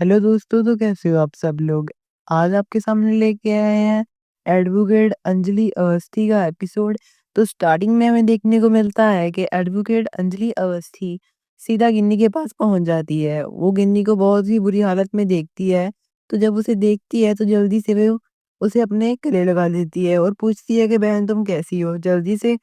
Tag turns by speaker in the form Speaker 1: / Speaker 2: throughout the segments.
Speaker 1: Hello दोस्तों, तो कैसे हो आप सब लोग? आज आपके सामने लेके आए हैं एडवोकेट अंजलि अवस्थी का एपिसोड। तो स्टार्टिंग में हमें देखने को मिलता है कि एडवोकेट अंजलि अवस्थी सीधा गिन्नी के पास पहुंच जाती है। वो गिन्नी को बहुत ही बुरी हालत में देखती है। तो जब उसे देखती है तो जल्दी से वो उसे अपने गले लगा लेती है और पूछती है कि बहन तुम कैसी हो। जल्दी से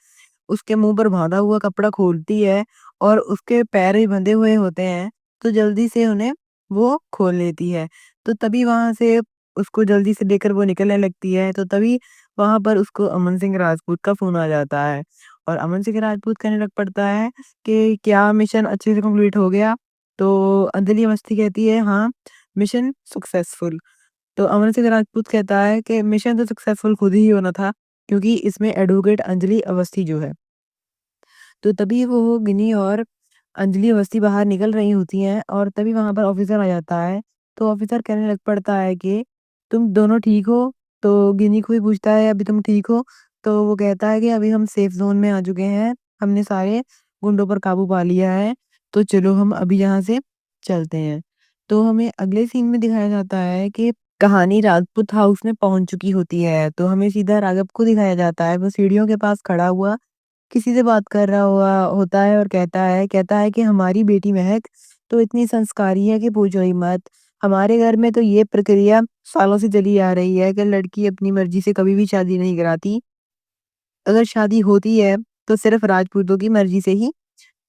Speaker 1: उसके मुंह पर बांधा हुआ कपड़ा खोलती है और उसके पैर भी बंधे हुए होते हैं। तो जल्दी से उन्हें वो खोल लेती है। तो तभी वहाँ से उसको जल्दी से लेकर वो निकलने लगती है, तो तभी वहाँ पर उसको अमन सिंह राजपूत का फ़ोन आ जाता है और अमन सिंह राजपूत कहने लग पड़ता है कि क्या मिशन अच्छे से कंप्लीट हो गया? तो अंजलि अवस्थी कहती है हाँ, मिशन सक्सेसफुल। तो अमन सिंह राजपूत कहता है कि मिशन तो सक्सेसफुल खुद ही होना था, क्योंकि इसमें एडवोकेट अंजलि अवस्थी जो है। तो तभी वो गिनी और अंजलि अवस्थी बाहर निकल रही होती हैं और तभी वहाँ पर ऑफ़िसर आ जाता है। तो ऑफ़िसर कहने लग पड़ता है कि तुम दोनों ठीक हो? तो गिनी को भी पूछता है अभी तुम ठीक हो? तो वो कहता है कि अभी हम सेफ ज़ोन में आ चुके हैं, हमने सारे गुंडों पर काबू पा लिया है, तो चलो हम अभी यहाँ से चलते हैं। तो हमें अगले सीन में दिखाया जाता है कि कहानी राजपूत हाउस में पहुँच चुकी होती है, तो हमें सीधा राघव को दिखाया जाता है, वो सीढ़ियों के पास खड़ा हुआ किसी से बात कर रहा हुआ होता है और कहता है कि हमारी बेटी महक तो इतनी संस्कारी है कि पूछो ही मत। हमारे घर में तो ये प्रक्रिया सालों से चली आ रही है कि लड़की अपनी मर्ज़ी से कभी भी शादी नहीं कराती। अगर शादी होती है तो सिर्फ़ राजपूतों की मर्ज़ी से ही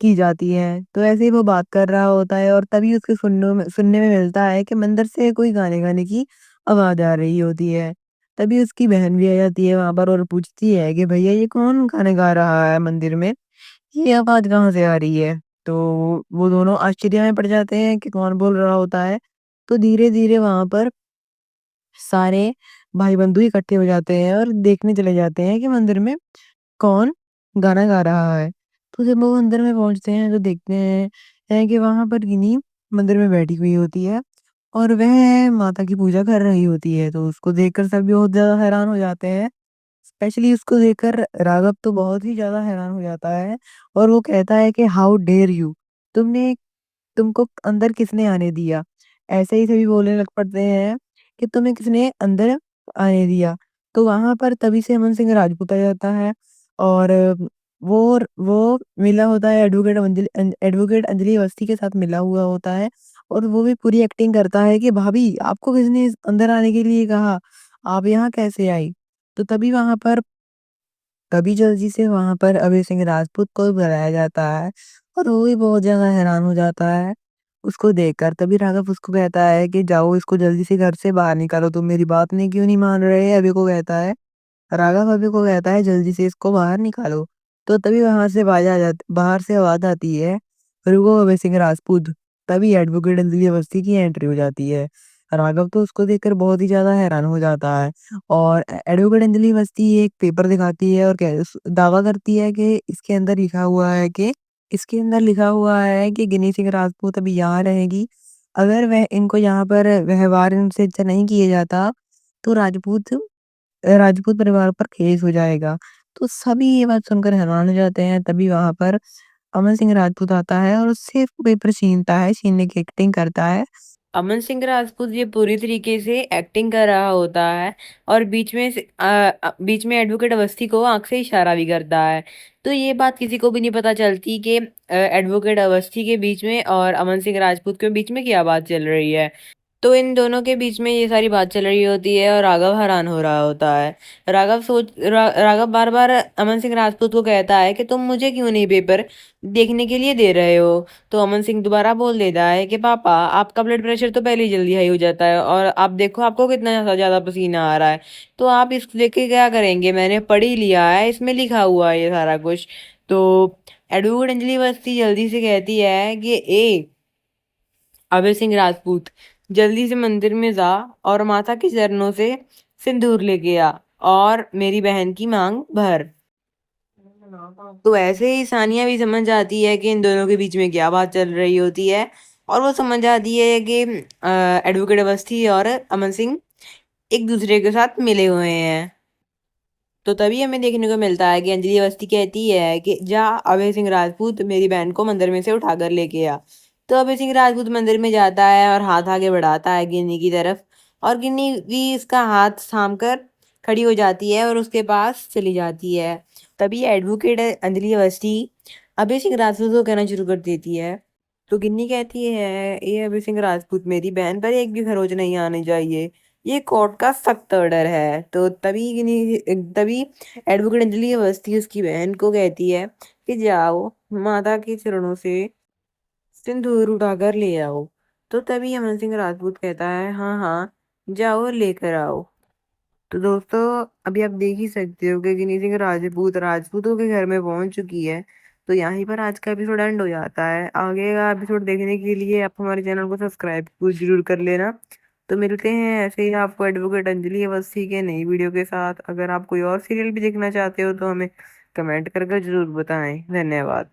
Speaker 1: की जाती है। तो ऐसे ही वो बात कर रहा होता है और तभी उसके सुनने में मिलता है कि मंदिर से कोई गाने गाने की आवाज़ आ रही होती है। तभी उसकी बहन भी आ जाती है वहाँ पर और पूछती है कि भैया ये कौन गाने गा रहा है मंदिर में? ये आवाज़ कहाँ से आ रही है? तो वो दोनों आश्चर्य में पड़ जाते हैं कि कौन बोल रहा होता है। तो धीरे-धीरे वहाँ पर सारे भाई-बंधु इकट्ठे हो जाते हैं और देखने चले जाते हैं कि मंदिर में कौन गाना गा रहा है। तो जब वो अंदर में पहुँचते हैं तो देखते हैं कि वहाँ पर गिनी मंदिर में बैठी हुई होती है और वह माता की पूजा कर रही होती है। तो उसको देखकर सभी बहुत ज़्यादा हैरान हो जाते हैं। स्पेशली उसको देखकर राघव तो बहुत ही ज़्यादा हैरान हो जाता है और वो कहता है कि हाउ डेयर यू! तुमने तुमको अंदर किसने आने दिया? ऐसे ही सभी बोलने लग पड़ते हैं कि तुम्हें किसने अंदर आने दिया? तो वहाँ पर तभी से अमन सिंह राजपूत आ जाता है और वो मिला होता है एडवोकेट अंजलि अवस्थी के साथ मिला हुआ होता है और वो भी पूरी एक्टिंग करता है कि भाभी आपको किसने इस अंदर आने के लिए कहा? आप यहाँ कैसे आई? तो तभी वहाँ पर तभी जल्दी से वहाँ पर अभय सिंह राजपूत को बुलाया जाता है और वो भी बहुत ज़्यादा हैरान हो जाता है, उसको देखकर। तभी राघव उसको कहता है कि जाओ इसको जल्दी से घर से बाहर निकालो, तुम मेरी बात नहीं क्यों नहीं मान रहे? अभय को कहता है राघव अभय को कहता है जल्दी से इसको बाहर निकालो। तो तभी वहाँ से बाहर से आवाज़ आती है, रुको अभय सिंह राजपूत। तभी एडवोकेट अंजलि अवस्थी की एंट्री हो जाती है। राघव तो उसको देखकर बहुत ही ज़्यादा हैरान हो जाता है और एडवोकेट अंजलि अवस्थी एक पेपर दिखाती है और दावा करती है कि इसके अंदर लिखा हुआ है कि गिनी सिंह राजपूत अभी यहाँ रहेगी। अगर वह इनको यहाँ पर व्यवहार इनसे अच्छा नहीं किया जाता, तो राजपूत परिवार पर केस हो जाएगा। तो सभी ये बात सुनकर हैरान हो जाते हैं, तभी वहाँ पर अमन सिंह राजपूत आता है और उससे पेपर छीनता है, छीनने की एक्टिंग करता है। अमन सिंह राजपूत ये पूरी तरीके से एक्टिंग कर रहा होता है और बीच में एडवोकेट अवस्थी को आँख से इशारा भी करता है। तो ये बात किसी को भी नहीं पता चलती कि एडवोकेट अवस्थी के बीच में और अमन सिंह राजपूत के बीच में क्या बात चल रही है। तो इन दोनों के बीच में ये सारी बात चल रही होती है और राघव हैरान हो रहा होता है। राघव बार-बार अमन सिंह राजपूत को कहता है कि तुम मुझे क्यों नहीं पेपर देखने के लिए दे रहे हो? तो अमन सिंह दोबारा बोल देता है कि पापा आपका ब्लड प्रेशर तो पहले ही जल्दी हाई हो जाता है और आप देखो आपको कितना ज़्यादा पसीना आ रहा है। तो आप इसको लेके क्या करेंगे? मैंने पढ़ ही लिया है, इसमें लिखा हुआ है ये सारा कुछ। तो एडवोकेट अंजलि अवस्थी जल्दी से कहती है कि अभय सिंह राजपूत जल्दी से मंदिर में जा और माता के चरणों से सिंदूर लेके आ और मेरी बहन की मांग भर। तो ऐसे ही सानिया भी समझ जाती है कि इन दोनों के बीच में क्या बात चल रही होती है और वो समझ जाती है कि एडवोकेट अवस्थी और अमन सिंह एक दूसरे के साथ मिले हुए हैं। तो तभी हमें देखने को मिलता है कि अंजलि अवस्थी कहती है कि जा अभय सिंह राजपूत मेरी बहन को मंदिर में से उठाकर लेके आ।
Speaker 2: तो अभय सिंह राजपूत मंदिर में जाता है और हाथ आगे बढ़ाता है गिन्नी की तरफ, और गिन्नी भी इसका हाथ थाम कर खड़ी हो जाती है और उसके पास चली जाती है। तभी एडवोकेट अंजलि अवस्थी अभय सिंह राजपूत को कहना शुरू कर देती है। तो गिन्नी कहती है, ये अभय सिंह राजपूत मेरी बहन पर एक भी खरोच नहीं आनी चाहिए, ये कोर्ट का सख्त ऑर्डर है। तो तभी एडवोकेट अंजलि अवस्थी उसकी बहन को कहती है कि जाओ माता के चरणों से सिंदूर उठाकर ले आओ। तो तभी अमन सिंह राजपूत कहता है, हाँ हाँ जाओ लेकर आओ। तो दोस्तों, अभी आप देख ही सकते हो कि गिनी सिंह राजपूतों के घर में पहुंच चुकी है। तो यहीं पर आज का एपिसोड एंड हो जाता है। आगे का एपिसोड देखने के लिए आप हमारे चैनल को सब्सक्राइब जरूर कर लेना। तो मिलते हैं ऐसे ही आपको एडवोकेट अंजलि अवस्थी के नई वीडियो के साथ। अगर आप कोई और सीरियल भी देखना चाहते हो तो हमें कमेंट करके जरूर बताएं। धन्यवाद।